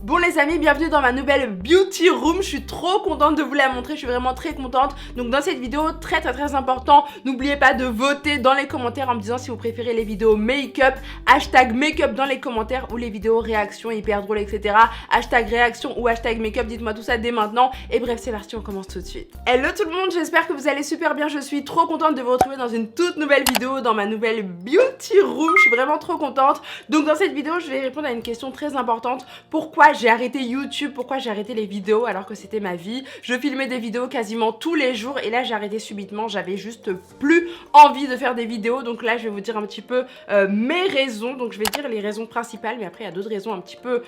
Bon les amis, bienvenue dans ma nouvelle beauty room. Je suis trop contente de vous la montrer, je suis vraiment très contente. Donc dans cette vidéo, très important, n'oubliez pas de voter dans les commentaires en me disant si vous préférez les vidéos make-up, hashtag make-up dans les commentaires, ou les vidéos réaction hyper drôles, etc. Hashtag réaction ou hashtag make-up, dites-moi tout ça dès maintenant. Et bref, c'est parti, on commence tout de suite. Hello tout le monde, j'espère que vous allez super bien. Je suis trop contente de vous retrouver dans une toute nouvelle vidéo, dans ma nouvelle beauty room. Je suis vraiment trop contente. Donc dans cette vidéo, je vais répondre à une question très importante. Pourquoi j'ai arrêté YouTube, pourquoi j'ai arrêté les vidéos alors que c'était ma vie? Je filmais des vidéos quasiment tous les jours et là j'ai arrêté subitement, j'avais juste plus envie de faire des vidéos. Donc là je vais vous dire un petit peu mes raisons, donc je vais dire les raisons principales, mais après il y a d'autres raisons un petit peu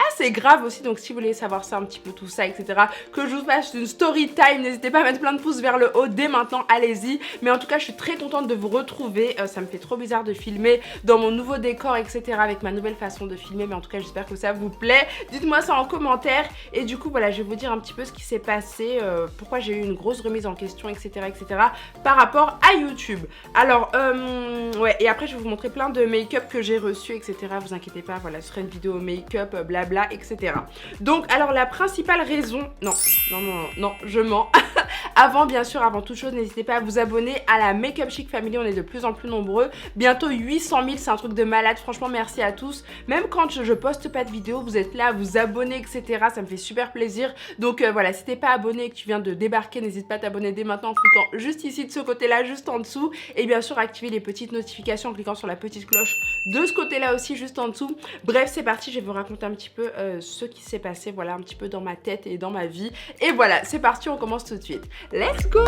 assez graves aussi. Donc si vous voulez savoir ça, un petit peu tout ça, etc., que je vous fasse une story time, n'hésitez pas à mettre plein de pouces vers le haut dès maintenant, allez-y. Mais en tout cas je suis très contente de vous retrouver, ça me fait trop bizarre de filmer dans mon nouveau décor, etc., avec ma nouvelle façon de filmer, mais en tout cas j'espère que ça vous plaît. Dites-moi ça en commentaire. Et du coup voilà, je vais vous dire un petit peu ce qui s'est passé, pourquoi j'ai eu une grosse remise en question, etc., par rapport à YouTube. Alors ouais, et après je vais vous montrer plein de make-up que j'ai reçu, etc. Vous inquiétez pas, voilà, ce sera une vidéo make-up, blabla, etc. Donc alors la principale raison, non, je mens. Avant, bien sûr, avant toute chose, n'hésitez pas à vous abonner à la Make-up Chic Family, on est de plus en plus nombreux. Bientôt 800 000, c'est un truc de malade, franchement merci à tous. Même quand je poste pas de vidéo, vous êtes là à vous abonner, etc. Ça me fait super plaisir. Donc voilà, si t'es pas abonné et que tu viens de débarquer, n'hésite pas à t'abonner dès maintenant en cliquant juste ici de ce côté-là, juste en dessous. Et bien sûr, activer les petites notifications en cliquant sur la petite cloche de ce côté-là aussi, juste en dessous. Bref, c'est parti, je vais vous raconter un petit peu ce qui s'est passé, voilà, un petit peu dans ma tête et dans ma vie. Et voilà, c'est parti, on commence tout de suite. Let's go!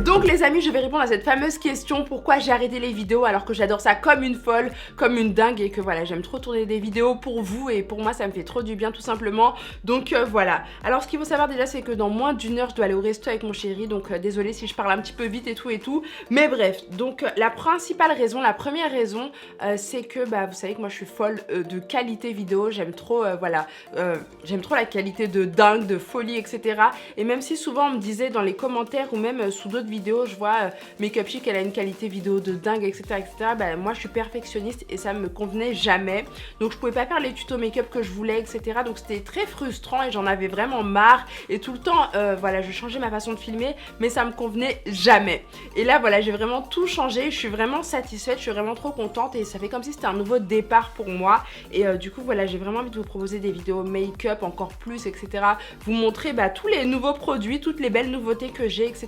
Donc les amis, je vais répondre à cette fameuse question, pourquoi j'ai arrêté les vidéos alors que j'adore ça comme une folle, comme une dingue, et que voilà, j'aime trop tourner des vidéos pour vous et pour moi ça me fait trop du bien tout simplement. Donc voilà. Alors ce qu'il faut savoir déjà, c'est que dans moins d'une heure je dois aller au resto avec mon chéri, donc désolée si je parle un petit peu vite et tout, mais bref. Donc la principale raison, la première raison, c'est que bah vous savez que moi je suis folle de qualité vidéo, j'aime trop voilà, j'aime trop la qualité de dingue, de folie, etc. Et même si souvent on me disait dans les commentaires ou même sous d'autres vidéos, je vois Make-up Chic, elle a une qualité vidéo de dingue, etc., bah moi je suis perfectionniste et ça me convenait jamais. Donc je pouvais pas faire les tutos make-up que je voulais, etc. Donc c'était très frustrant et j'en avais vraiment marre. Et tout le temps, voilà, je changeais ma façon de filmer, mais ça me convenait jamais. Et là, voilà, j'ai vraiment tout changé. Je suis vraiment satisfaite, je suis vraiment trop contente et ça fait comme si c'était un nouveau départ pour moi. Et du coup, voilà, j'ai vraiment envie de vous proposer des vidéos make-up encore plus, etc. Vous montrer bah, tous les nouveaux produits, toutes les belles nouveautés que j'ai, etc.,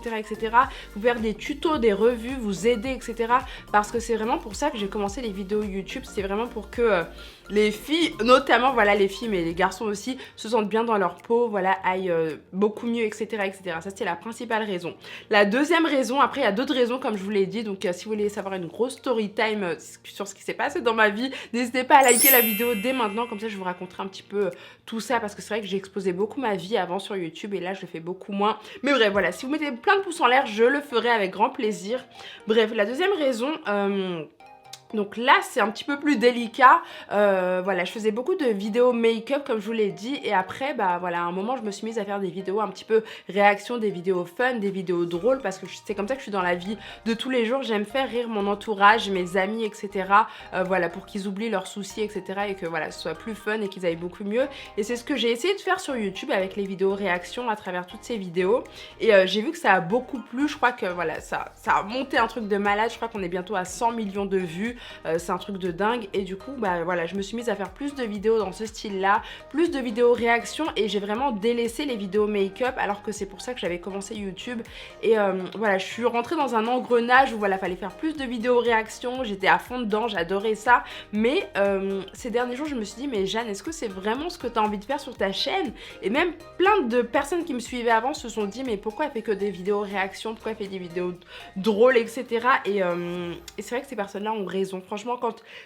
Vous faire des tutos, des revues, vous aider, etc. Parce que c'est vraiment pour ça que j'ai commencé les vidéos YouTube. C'est vraiment pour que les filles, notamment voilà les filles mais les garçons aussi, se sentent bien dans leur peau, voilà, aillent beaucoup mieux, etc., Ça c'était la principale raison. La deuxième raison, après il y a d'autres raisons comme je vous l'ai dit, donc si vous voulez savoir une grosse story time sur ce qui s'est passé dans ma vie, n'hésitez pas à liker la vidéo dès maintenant, comme ça je vous raconterai un petit peu tout ça, parce que c'est vrai que j'ai exposé beaucoup ma vie avant sur YouTube et là je le fais beaucoup moins. Mais bref, voilà, si vous mettez plein de pouces en l'air, je le ferai avec grand plaisir. Bref, la deuxième raison, donc là c'est un petit peu plus délicat, voilà, je faisais beaucoup de vidéos make-up comme je vous l'ai dit, et après bah voilà, à un moment je me suis mise à faire des vidéos un petit peu réaction, des vidéos fun, des vidéos drôles, parce que c'est comme ça que je suis dans la vie de tous les jours. J'aime faire rire mon entourage, mes amis, etc. Voilà, pour qu'ils oublient leurs soucis, etc. et que voilà, ce soit plus fun et qu'ils aillent beaucoup mieux. Et c'est ce que j'ai essayé de faire sur YouTube avec les vidéos réaction à travers toutes ces vidéos, et j'ai vu que ça a beaucoup plu. Je crois que voilà, ça a monté un truc de malade, je crois qu'on est bientôt à 100 millions de vues. C'est un truc de dingue, et du coup bah voilà, je me suis mise à faire plus de vidéos dans ce style là, plus de vidéos réaction, et j'ai vraiment délaissé les vidéos make-up alors que c'est pour ça que j'avais commencé YouTube. Et voilà, je suis rentrée dans un engrenage où voilà, fallait faire plus de vidéos réaction, j'étais à fond dedans, j'adorais ça. Mais ces derniers jours je me suis dit, mais Jeanne, est-ce que c'est vraiment ce que tu as envie de faire sur ta chaîne? Et même plein de personnes qui me suivaient avant se sont dit, mais pourquoi elle fait que des vidéos réaction, pourquoi elle fait des vidéos drôles, etc. Et c'est vrai que ces personnes là ont raison. Franchement,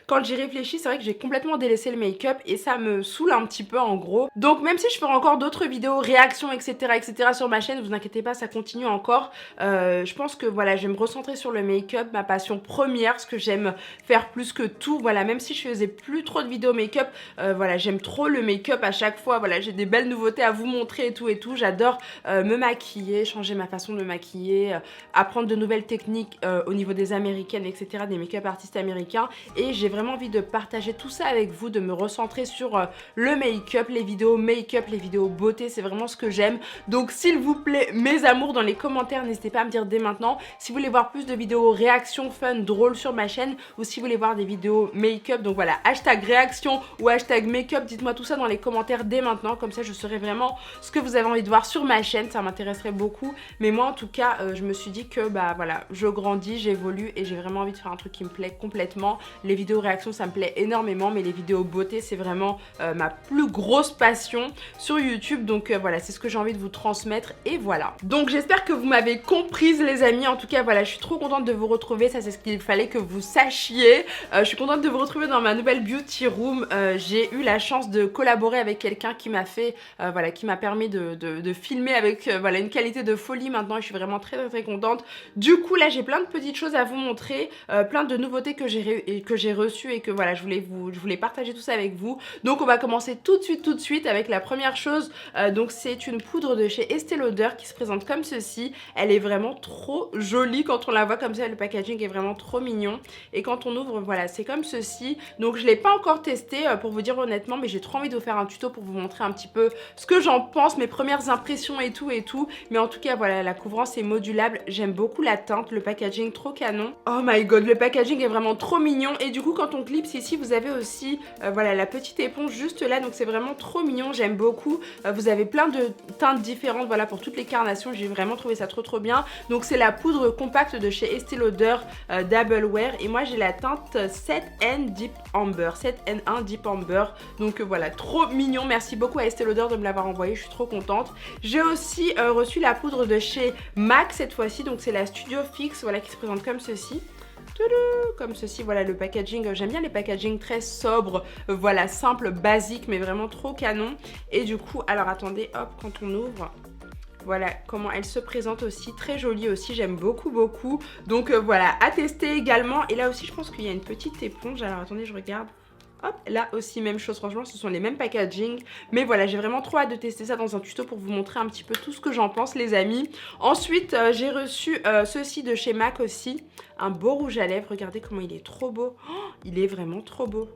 quand j'y réfléchis, c'est vrai que j'ai complètement délaissé le make-up et ça me saoule un petit peu en gros. Donc même si je ferai encore d'autres vidéos réactions, etc., sur ma chaîne, vous inquiétez pas, ça continue encore. Je pense que voilà, je vais me recentrer sur le make-up, ma passion première, ce que j'aime faire plus que tout. Voilà, même si je faisais plus trop de vidéos make-up, voilà, j'aime trop le make-up à chaque fois. Voilà, j'ai des belles nouveautés à vous montrer et tout. J'adore me maquiller, changer ma façon de me maquiller, apprendre de nouvelles techniques au niveau des américaines, etc., des make-up artistes américaines, américains et j'ai vraiment envie de partager tout ça avec vous, de me recentrer sur le make-up, les vidéos beauté, c'est vraiment ce que j'aime. Donc s'il vous plaît mes amours, dans les commentaires n'hésitez pas à me dire dès maintenant si vous voulez voir plus de vidéos réactions fun, drôles sur ma chaîne ou si vous voulez voir des vidéos make-up. Donc voilà, hashtag réaction ou hashtag make-up, dites-moi tout ça dans les commentaires dès maintenant, comme ça je saurai vraiment ce que vous avez envie de voir sur ma chaîne, ça m'intéresserait beaucoup. Mais moi en tout cas je me suis dit que bah voilà, je grandis, j'évolue et j'ai vraiment envie de faire un truc qui me plaît complètement. Les vidéos réactions ça me plaît énormément, mais les vidéos beauté c'est vraiment ma plus grosse passion sur YouTube. Donc voilà, c'est ce que j'ai envie de vous transmettre et voilà. Donc j'espère que vous m'avez comprise les amis. En tout cas voilà, je suis trop contente de vous retrouver, ça c'est ce qu'il fallait que vous sachiez. Je suis contente de vous retrouver dans ma nouvelle beauty room. J'ai eu la chance de collaborer avec quelqu'un qui m'a fait voilà, qui m'a permis de filmer avec voilà, une qualité de folie maintenant et je suis vraiment très contente. Du coup là j'ai plein de petites choses à vous montrer, plein de nouveautés que j'ai reçues et que voilà, je voulais partager tout ça avec vous. Donc on va commencer tout de suite avec la première chose. Donc c'est une poudre de chez Estée Lauder qui se présente comme ceci. Elle est vraiment trop jolie quand on la voit comme ça, le packaging est vraiment trop mignon et quand on ouvre voilà, c'est comme ceci. Donc je l'ai pas encore testé pour vous dire honnêtement, mais j'ai trop envie de vous faire un tuto pour vous montrer un petit peu ce que j'en pense, mes premières impressions et tout. Mais en tout cas voilà, la couvrance est modulable, j'aime beaucoup la teinte, le packaging trop canon. Oh my god, le packaging est vraiment trop mignon et du coup quand on clipse ici vous avez aussi voilà, la petite éponge juste là, donc c'est vraiment trop mignon, j'aime beaucoup. Vous avez plein de teintes différentes voilà, pour toutes les carnations, j'ai vraiment trouvé ça trop bien. Donc c'est la poudre compacte de chez Estée Lauder Double Wear et moi j'ai la teinte 7N Deep Amber, 7N1 Deep Amber. Donc voilà, trop mignon, merci beaucoup à Estée Lauder de me l'avoir envoyé, je suis trop contente. J'ai aussi reçu la poudre de chez MAC cette fois-ci, donc c'est la Studio Fix voilà, qui se présente comme ceci. Comme ceci, voilà le packaging, j'aime bien les packaging très sobres, voilà, simple, basique mais vraiment trop canon. Et du coup, alors attendez, hop, quand on ouvre, voilà comment elle se présente aussi, très jolie aussi, j'aime beaucoup. Donc voilà, à tester également. Et là aussi je pense qu'il y a une petite éponge, alors attendez je regarde. Hop, là aussi même chose, franchement ce sont les mêmes packaging. Mais voilà, j'ai vraiment trop hâte de tester ça dans un tuto pour vous montrer un petit peu tout ce que j'en pense les amis. Ensuite j'ai reçu ceci de chez MAC aussi, un beau rouge à lèvres, regardez comment il est trop beau. Oh, il est vraiment trop beau.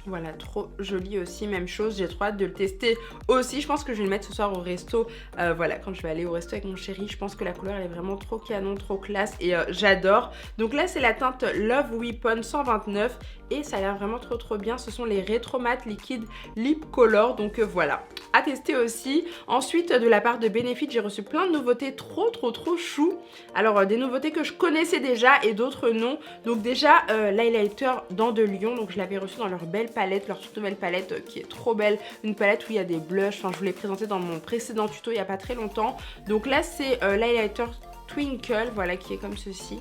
Voilà, trop joli aussi, même chose, j'ai trop hâte de le tester aussi. Je pense que je vais le mettre ce soir au resto, voilà, quand je vais aller au resto avec mon chéri. Je pense que la couleur elle est vraiment trop canon, trop classe et j'adore. Donc là c'est la teinte Love Weapon 129 et ça a l'air vraiment trop bien. Ce sont les Retro Matte Liquid Lip Color, donc voilà, à tester aussi. Ensuite de la part de Benefit j'ai reçu plein de nouveautés trop chou. Alors des nouveautés que je connaissais déjà et d'autres non. Donc déjà l'highlighter Dents de Lion, donc je l'avais reçu dans leur belle palette, leur toute nouvelle palette qui est trop belle, une palette où il y a des blushs, enfin je vous l'ai présenté dans mon précédent tuto il n'y a pas très longtemps. Donc là c'est l'highlighter Twinkle, voilà, qui est comme ceci.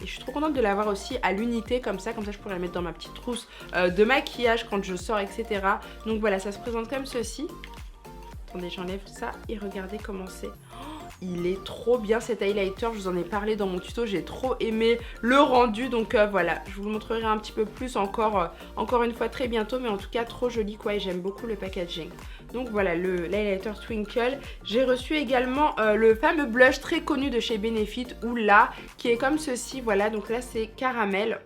Et je suis trop contente de l'avoir aussi à l'unité comme ça je pourrais la mettre dans ma petite trousse de maquillage quand je sors, etc. Donc voilà, ça se présente comme ceci. Attendez, j'enlève ça et regardez comment c'est. Il est trop bien cet highlighter, je vous en ai parlé dans mon tuto, j'ai trop aimé le rendu. Donc voilà, je vous le montrerai un petit peu plus encore une fois très bientôt. Mais en tout cas trop joli quoi et j'aime beaucoup le packaging. Donc voilà l'highlighter Twinkle. J'ai reçu également le fameux blush très connu de chez Benefit, Oula, qui est comme ceci, voilà. Donc là c'est caramel.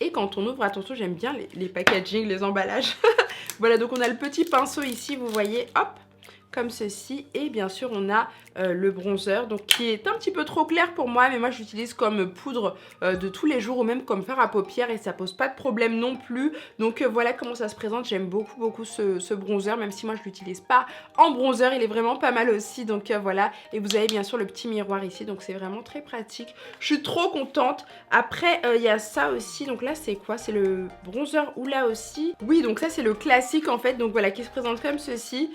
Et quand on ouvre, attention, j'aime bien les packaging, les emballages. Voilà, donc on a le petit pinceau ici, vous voyez, hop, comme ceci. Et bien sûr on a le bronzer, donc qui est un petit peu trop clair pour moi, mais moi je l'utilise comme poudre de tous les jours ou même comme fard à paupières et ça pose pas de problème non plus. Donc voilà comment ça se présente. J'aime beaucoup ce bronzer, même si moi je l'utilise pas en bronzer, il est vraiment pas mal aussi. Donc voilà, et vous avez bien sûr le petit miroir ici, donc c'est vraiment très pratique. Je suis trop contente. Après il y a ça aussi, donc là c'est quoi? C'est le bronzer Oula aussi. Oui, donc ça c'est le classique en fait, donc voilà, qui se présente comme ceci.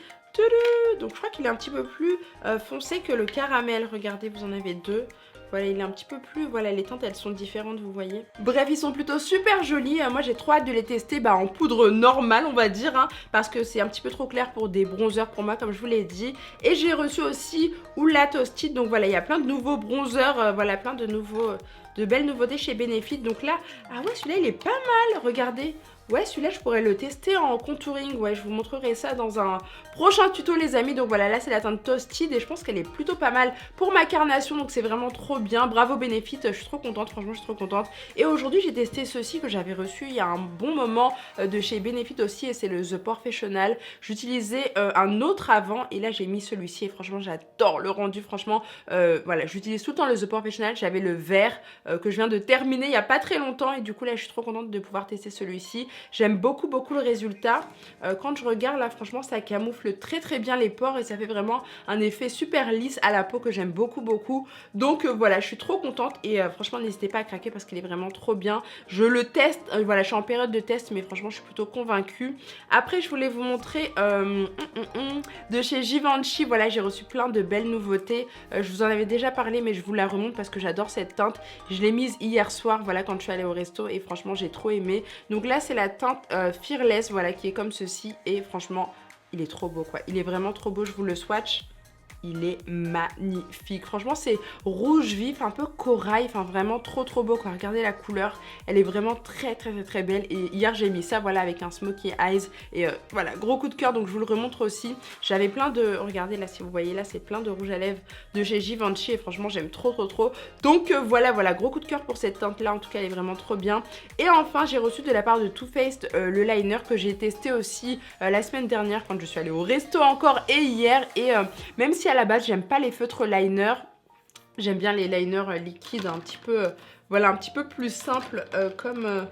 Donc je crois qu'il est un petit peu plus foncé que le caramel. Regardez, vous en avez deux. Voilà, il est un petit peu plus... Voilà, les teintes, elles sont différentes, vous voyez. Bref, ils sont plutôt super jolis. Moi, j'ai trop hâte de les tester en poudre normale, on va dire. Parce que c'est un petit peu trop clair pour des bronzers pour moi, comme je vous l'ai dit. Et j'ai reçu aussi Oula Toasted. Donc voilà, il y a plein de nouveaux bronzers. Voilà, plein de belles nouveautés chez Benefit. Donc là, ah ouais, celui-là, il est pas mal. Regardez. Ouais, celui-là, je pourrais le tester en contouring. Ouais, je vous montrerai ça dans un prochain tuto, les amis. Donc voilà, là, c'est la teinte Toasted et je pense qu'elle est plutôt pas mal pour ma carnation. Donc c'est vraiment trop bien. Bravo Benefit, je suis trop contente. Franchement, je suis trop contente. Et aujourd'hui, j'ai testé ceci que j'avais reçu il y a un bon moment de chez Benefit aussi. Et c'est le The Professional. J'utilisais un autre avant et là, j'ai mis celui-ci. Et franchement, j'adore le rendu. Franchement, voilà, j'utilise tout le temps le The Professional. J'avais le vert que je viens de terminer il n'y a pas très longtemps. Et du coup, là, je suis trop contente de pouvoir tester celui-ci. J'aime beaucoup le résultat. Quand je regarde là, franchement, ça camoufle très bien les pores et ça fait vraiment un effet super lisse à la peau que j'aime beaucoup. Donc voilà, je suis trop contente et franchement, n'hésitez pas à craquer parce qu'il est vraiment trop bien. Je le teste, voilà, je suis en période de test, mais franchement, je suis plutôt convaincue. Après, je voulais vous montrer de chez Givenchy. Voilà, j'ai reçu plein de belles nouveautés. Je vous en avais déjà parlé, mais je vous la remonte parce que j'adore cette teinte. Je l'ai mise hier soir, voilà, quand je suis allée au resto et franchement, j'ai trop aimé. Donc là, c'est la teinte Fearless, voilà, qui est comme ceci et franchement, il est trop beau, quoi. Il est vraiment trop beau, je vous le swatch. Il est magnifique. Franchement, c'est rouge vif, un peu corail. Enfin, vraiment trop beau, quoi. Regardez la couleur. Elle est vraiment très belle. Et hier, j'ai mis ça, voilà, avec un Smoky Eyes. Et voilà, gros coup de cœur. Donc, je vous le remontre aussi. J'avais plein de... Regardez, là, si vous voyez, là, c'est plein de rouge à lèvres de chez Givenchy. Et franchement, j'aime trop. Donc, voilà, gros coup de cœur pour cette teinte-là. En tout cas, elle est vraiment trop bien. Et enfin, j'ai reçu de la part de Too Faced le liner que j'ai testé aussi la semaine dernière quand je suis allée au resto encore et hier. Et même si à la base j'aime pas les feutres liner, j'aime bien les liners liquides un petit peu voilà, un petit peu plus simples comme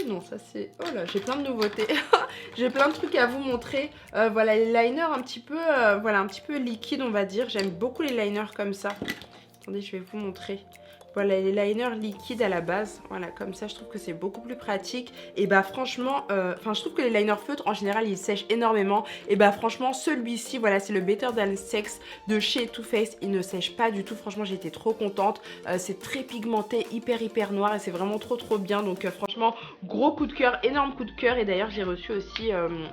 non, ça c'est... Oh là, j'ai plein de nouveautés. J'ai plein de trucs à vous montrer. Voilà, les liners un petit peu voilà, un petit peu liquides, on va dire. J'aime beaucoup les liners comme ça. Attendez, je vais vous montrer. Voilà, les liners liquides à la base. Voilà, comme ça, je trouve que c'est beaucoup plus pratique. Et bah franchement, je trouve que les liners feutres, en général, ils sèchent énormément. Et bah franchement, celui-ci, voilà, c'est le Better Than Sex de chez Too Faced. Il ne sèche pas du tout. Franchement, j'étais trop contente. C'est très pigmenté, hyper noir. Et c'est vraiment trop bien. Donc franchement, gros coup de cœur, énorme coup de cœur. Et d'ailleurs, j'ai reçu aussi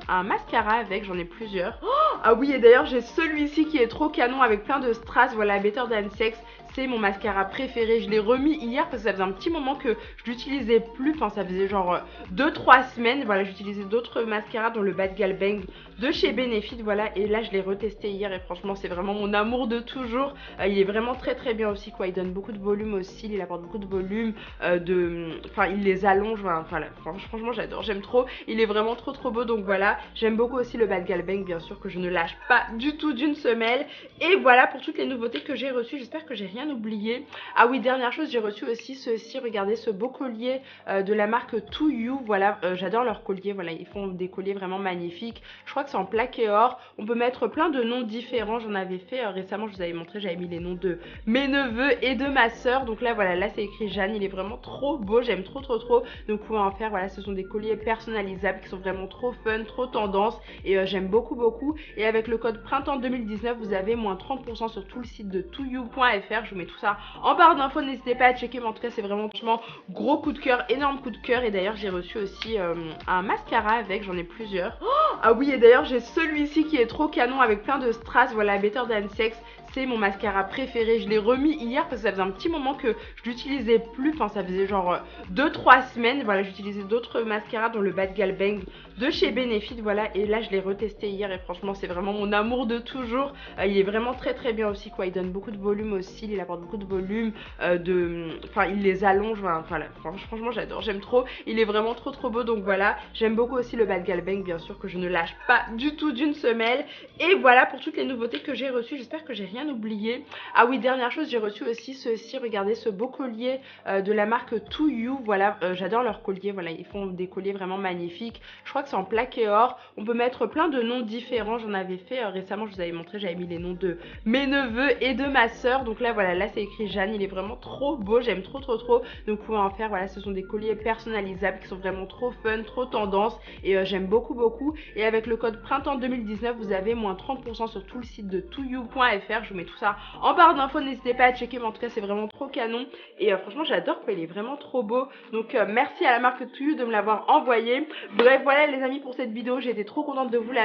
un mascara avec. J'en ai plusieurs. Oh, ah oui, et d'ailleurs, j'ai celui-ci qui est trop canon avec plein de strass. Voilà, Better Than Sex. C'est mon mascara préféré. Je l'ai remis hier parce que ça faisait un petit moment que je l'utilisais plus. Enfin, ça faisait genre 2-3 semaines. Voilà, j'utilisais d'autres mascaras dont le Bad Gal Bang de chez Benefit. Voilà, et là, je l'ai retesté hier et franchement, c'est vraiment mon amour de toujours. Il est vraiment très bien aussi, quoi. Il donne beaucoup de volume aussi. Il apporte beaucoup de volume. Enfin, il les allonge. Voilà, franchement, j'adore. J'aime trop. Il est vraiment trop beau. Donc voilà, j'aime beaucoup aussi le Bad Gal Bang, bien sûr, que je ne lâche pas du tout d'une semelle. Et voilà pour toutes les nouveautés que j'ai reçues. J'espère que j'ai rien oublié. Ah oui, dernière chose, j'ai reçu aussi ceci, regardez ce beau collier de la marque Too You. Voilà, j'adore leurs colliers, voilà, ils font des colliers vraiment magnifiques. Je crois que c'est en plaqué or. On peut mettre plein de noms différents. J'en avais fait récemment, je vous avais montré, j'avais mis les noms de mes neveux et de ma soeur. Donc là, voilà, là c'est écrit Jeanne. Il est vraiment trop beau, j'aime trop. Donc vous pouvez en faire, voilà, ce sont des colliers personnalisables qui sont vraiment trop fun, trop tendance. Et j'aime beaucoup. Et avec le code printemps 2019, vous avez moins 30% sur tout le site de touyou.fr. Je vous mets tout ça en barre d'infos, n'hésitez pas à checker, mais en tout cas c'est vraiment gros coup de cœur, énorme coup de cœur. Et d'ailleurs j'ai reçu aussi un mascara avec, j'en ai plusieurs. Oh, ah oui, et d'ailleurs j'ai celui-ci qui est trop canon avec plein de strass, voilà, Better Than Sex. C'est mon mascara préféré. Je l'ai remis hier parce que ça faisait un petit moment que je l'utilisais plus. Enfin, ça faisait genre 2-3 semaines. Voilà, j'utilisais d'autres mascaras dont le Bad Gal Bang de chez Benefit. Voilà, et là je l'ai retesté hier et franchement, c'est vraiment mon amour de toujours. Il est vraiment très bien aussi, quoi. Il donne beaucoup de volume aussi. Il apporte beaucoup de volume. Enfin, il les allonge. Voilà, franchement, j'adore. J'aime trop. Il est vraiment trop beau. Donc voilà, j'aime beaucoup aussi le Bad Gal Bang, bien sûr, que je ne lâche pas du tout d'une semelle. Et voilà pour toutes les nouveautés que j'ai reçues. J'espère que j'ai rien oublié. Ah oui, dernière chose, j'ai reçu aussi ceci, regardez ce beau collier de la marque Too You. Voilà, j'adore leurs colliers, voilà, ils font des colliers vraiment magnifiques. Je crois que c'est en plaqué or. On peut mettre plein de noms différents. J'en avais fait récemment, je vous avais montré, j'avais mis les noms de mes neveux et de ma soeur. Donc là, voilà, là c'est écrit Jeanne. Il est vraiment trop beau, j'aime trop. Donc vous pouvez en faire, voilà, ce sont des colliers personnalisables qui sont vraiment trop fun, trop tendance. Et j'aime beaucoup. Et avec le code printemps 2019, vous avez moins 30% sur tout le site de touyou.fr. Je vous mets tout ça en barre d'infos, n'hésitez pas à checker, mais en tout cas c'est vraiment trop canon. Et franchement j'adore, quoi, il est vraiment trop beau. Donc merci à la marque Too You de me l'avoir envoyé. Bref, voilà les amis pour cette vidéo, j'ai été trop contente de vous la